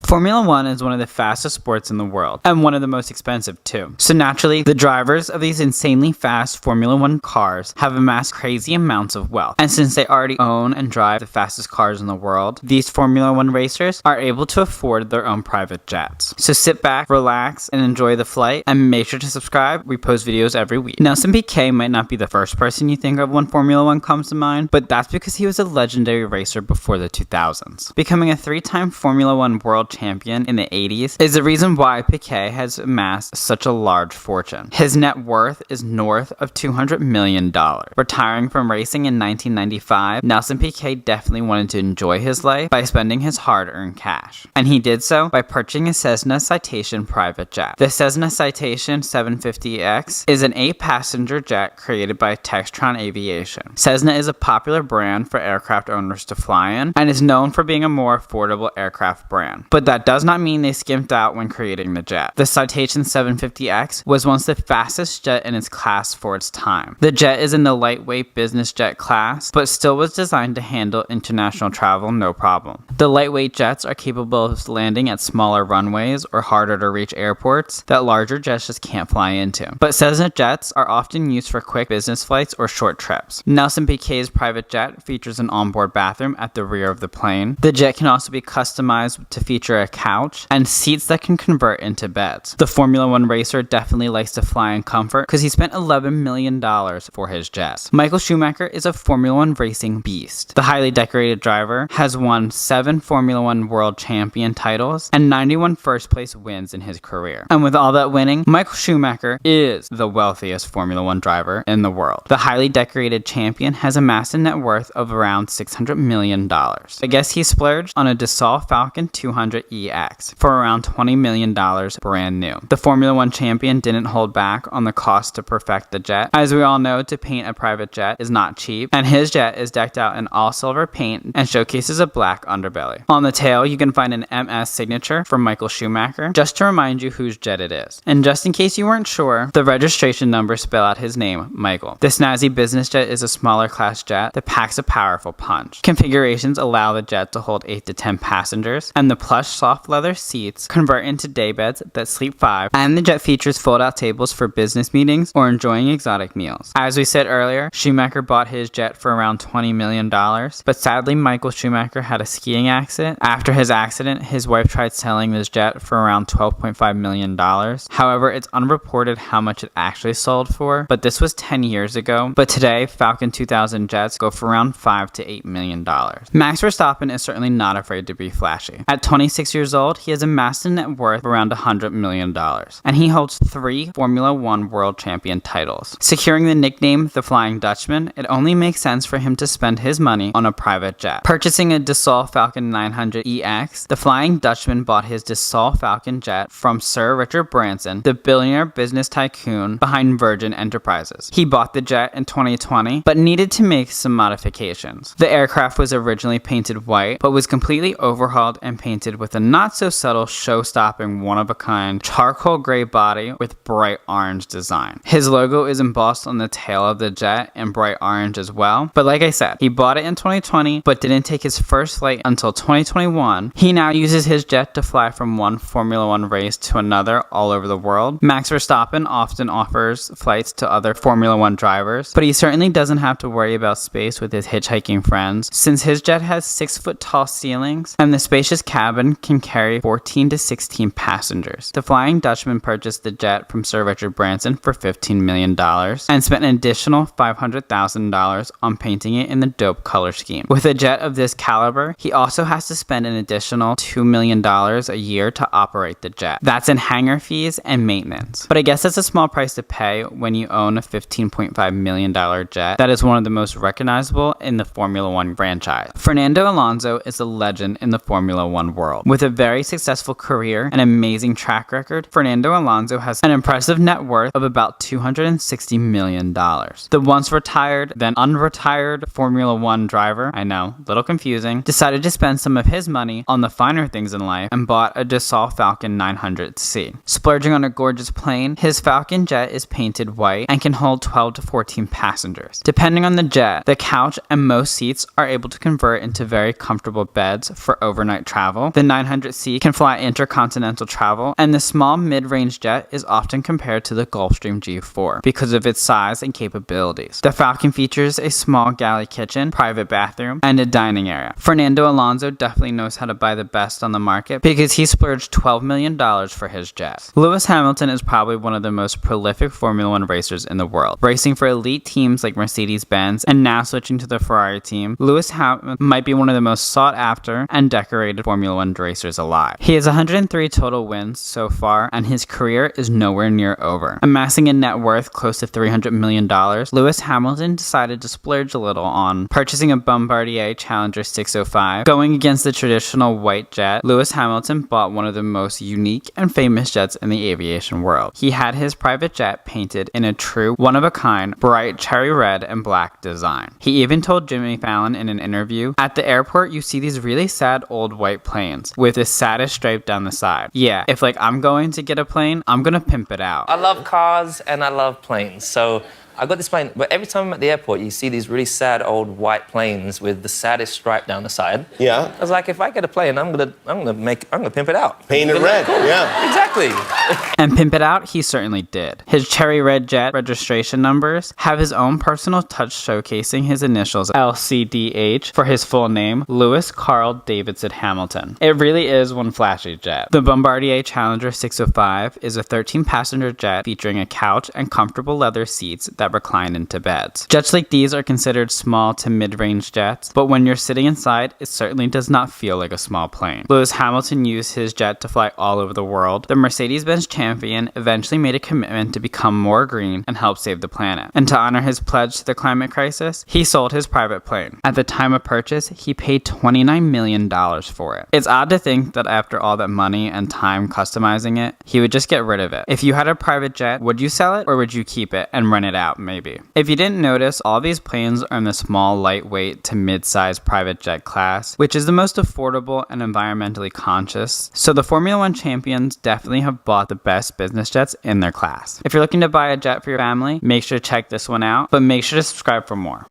Formula One is one of the fastest sports in the world, and one of the most expensive too. So naturally, the drivers of these insanely fast Formula One cars have amassed crazy amounts of wealth. And since they already own and drive the fastest cars in the world, these Formula One racers are able to afford their own private jets. So sit back, relax, and enjoy the flight, and make sure to subscribe. We post videos every week. Nelson Piquet might not be the first person you think of when Formula One comes to mind, but that's because he was a legendary racer before the 2000s. Becoming a three-time Formula One world champion in the 80s is the reason why Piquet has amassed such a large fortune. His net worth is north of $200 million. Retiring from racing in 1995, Nelson Piquet definitely wanted to enjoy his life by spending his hard-earned cash. And he did so by purchasing a Cessna Citation private jet. The Cessna Citation 750X is an 8-passenger jet created by Textron Aviation. Cessna is a popular brand for aircraft owners to fly in, and is known for being a more affordable aircraft brand. But that does not mean they skimped out when creating the jet. The Citation 750X was once the fastest jet in its class for its time. The jet is in the lightweight business jet class, but still was designed to handle international travel no problem. The lightweight jets are capable of landing at smaller runways or harder to reach airports that larger jets just can't fly into. But Cessna jets are often used for quick business flights or short trips. Nelson Piquet's private jet features an onboard bathroom at the rear of the plane. The jet can also be customized to feature a couch and seats that can convert into beds. The Formula One racer definitely likes to fly in comfort because he spent $11 million for his jets. Michael Schumacher is a Formula One racing beast. The highly decorated driver has won 7 Formula One world champion titles and 91 first place wins in his career. And with all that winning, Michael Schumacher is the wealthiest Formula One driver in the world. The highly decorated champion has amassed a net worth of around $600 million. I guess he splurged on a Dassault Falcon 200EX for around $20 million brand new. The Formula One champion didn't hold back on the cost to perfect the jet. As we all know, to paint a private jet is not cheap, and his jet is decked out in all silver paint and showcases a black underbelly. On the tail, you can find an MS signature from Michael Schumacher, just to remind you whose jet it is. And just in case you weren't sure, the registration numbers spell out his name, Michael. The snazzy business jet is a smaller class jet that packs a powerful punch. Configurations allow the jet to hold 8 to 10 passengers, and the plush soft leather seats convert into daybeds that sleep 5, and the jet features fold-out tables for business meetings or enjoying exotic meals. As we said earlier, Schumacher bought his jet for around $20 million, but sadly Michael Schumacher had a skiing accident. After his accident, his wife tried selling this jet for around $12.5 million. However, it's unreported how much it actually sold for, but this was 10 years ago. But today, Falcon 2000 jets go for around $5 to $8 million. Max Verstoppen is certainly not afraid to be flashy. At 26 years old, he has amassed a net worth of around $100 million, and he holds 3 Formula One world champion titles. Securing the nickname the Flying Dutchman, it only makes sense for him to spend his money on a private jet. Purchasing a Dassault Falcon 900EX, the Flying Dutchman bought his Dassault Falcon jet from Sir Richard Branson, the billionaire business tycoon behind Virgin Enterprises. He bought the jet in 2020, but needed to make some modifications. The aircraft was originally painted white, but was completely overhauled and painted with a not-so-subtle, show-stopping, one-of-a-kind charcoal gray body with bright orange design. His logo is embossed on the tail of the jet in bright orange as well, but like I said, he bought it in 2020, but didn't take his first flight until 2021. He now uses his jet to fly from one Formula One race to another all over the world. Max Verstappen often offers flights to other Formula One drivers, but he certainly doesn't have to worry about space with his hitchhiking friends, since his jet has 6-foot-tall ceilings and the spacious cabin can carry 14 to 16 passengers. The Flying Dutchman purchased the jet from Sir Richard Branson for $15 million and spent an additional $500,000 on painting it in the dope color scheme. With a jet of this caliber, he also has to spend an additional $2 million a year to operate the jet. That's in hangar fees and maintenance. But I guess that's a small price to pay when you own a $15.5 million jet that is one of the most recognizable in the Formula One franchise. Fernando Alonso is a legend in the Formula One world. With a very successful career and amazing track record, Fernando Alonso has an impressive net worth of about $260 million. The once retired, then unretired Formula One driver, I know, little confusing, decided to spend some of his money on the finer things in life and bought a Dassault Falcon 900C. Splurging on a gorgeous plane, his Falcon jet is painted white and can hold 12 to 14 passengers. Depending on the jet, the couch and most seats are able to convert into very comfortable beds for overnight travel. The 900C can fly intercontinental travel, and the small mid-range jet is often compared to the Gulfstream G4 because of its size and capabilities. The Falcon features a small galley kitchen, private bathroom, and a dining area. Fernando Alonso definitely knows how to buy the best on the market because he splurged $12 million for his jet. Lewis Hamilton is probably one of the most prolific Formula One racers in the world. Racing for elite teams like Mercedes-Benz and now switching to the Ferrari team, Lewis Hamilton might be one of the most sought after and decorated Formula One racers alive. He has 103 total wins so far, and his career is nowhere near over. Amassing a net worth close to $300 million, Lewis Hamilton decided to splurge a little on purchasing a Bombardier Challenger 605. Going against the traditional white jet, Lewis Hamilton bought one of the most unique and famous jets in the aviation world. He had his private jet painted in a true, one-of-a-kind, bright cherry red and black design. He even told Jimmy Fallon in an interview, "At the airport, you see these really sad old white planes with the saddest stripe down the side. Yeah, if I'm going to get a plane, I'm gonna pimp it out." I love cars and I love planes, so I got this plane, but every time I'm at the airport, you see these really sad old white planes with the saddest stripe down the side. Yeah. I was like, if I get a plane, I'm gonna pimp it out. Paint it red. Cool. Yeah. Exactly. And pimp it out, he certainly did. His cherry red jet registration numbers have his own personal touch showcasing his initials LCDH for his full name, Lewis Carl Davidson Hamilton. It really is one flashy jet. The Bombardier Challenger 605 is a 13-passenger jet featuring a couch and comfortable leather seats that recline into beds. Jets like these are considered small to mid-range jets, but when you're sitting inside, it certainly does not feel like a small plane. Lewis Hamilton used his jet to fly all over the world. The Mercedes-Benz champion eventually made a commitment to become more green and help save the planet. And to honor his pledge to the climate crisis, he sold his private plane. At the time of purchase, he paid $29 million for it. It's odd to think that after all that money and time customizing it, he would just get rid of it. If you had a private jet, would you sell it or would you keep it and rent it out? Maybe. If you didn't notice, all these planes are in the small, lightweight to mid-sized private jet class, which is the most affordable and environmentally conscious. So the Formula One champions definitely have bought the best business jets in their class. If you're looking to buy a jet for your family, make sure to check this one out, but make sure to subscribe for more.